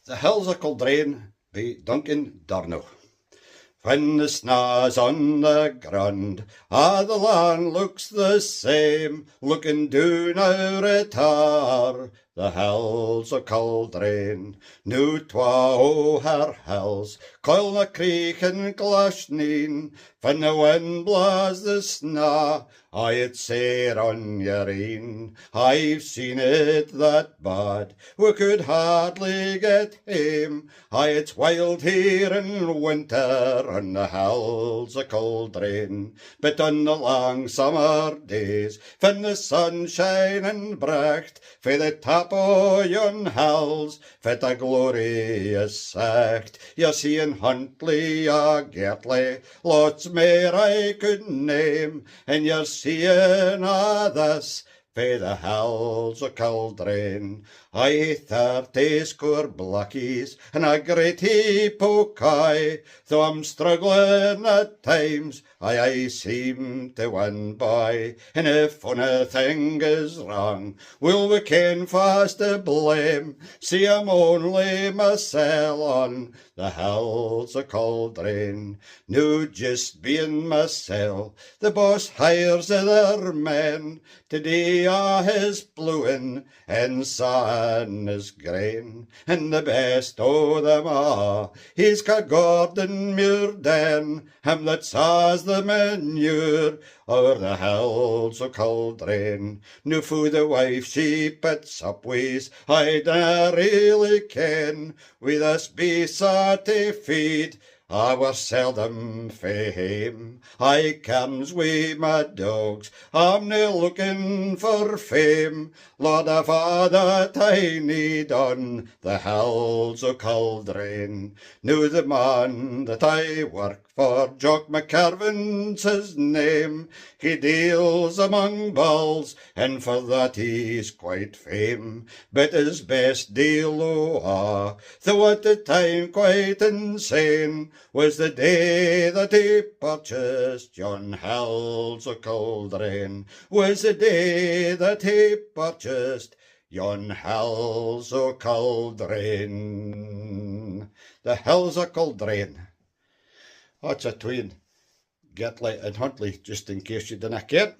The Hills of Culdrain by Duncan, Durno. When the snaw's on the ground, the land looks the same, looking down our at her, the hills of Culdrain. Now twa o' her hills, coil na creek and Glashneen, when the wind blaws the snaw, it's sair on your een. I've seen it that bad, we could hardly get hame. It's wild here in winter on the hills of Culdrain, but on the long summer days, when the sun shining bright, fae the top o' yon hills, fae the glorious sight, you're seeing Huntly or Gertley, lots mair I could name, and you're seeing a' this fae the hills o' Culdrain. 30 score blackies and a great heap o' kye, though I'm struggling at times, I seem to win by. And if onything is wrong, will we ken fast to blame? See, I'm only mysel on the hills o' Culdrain. Now just being mysel, the boss hires other men to do a' his blueing and sawing his grain. And the best o' them a', he's ca Gordon Muirden, him that saws the manure o'er the hills o' Culdrain. Now fu the wife she puts up with, I dinna really ken, with us beasts to feed, we're seldom fae hame. I comes wi' my dogs, I'm nae looking for fame. Lord, I've a' that I need on the hills o' Culdrain. Now the man that I work for, Jock McCarvin's his name, he deals among bulls, and for that he's quite fame. But his best deal o' though at the time quite insane, was the day that he purchased yon hills o' Culdrain. Was the day that he purchased yon hills o' Culdrain. The hills o' Culdrain. That's a twin, Gertley and Huntly, just in case you didn't ken.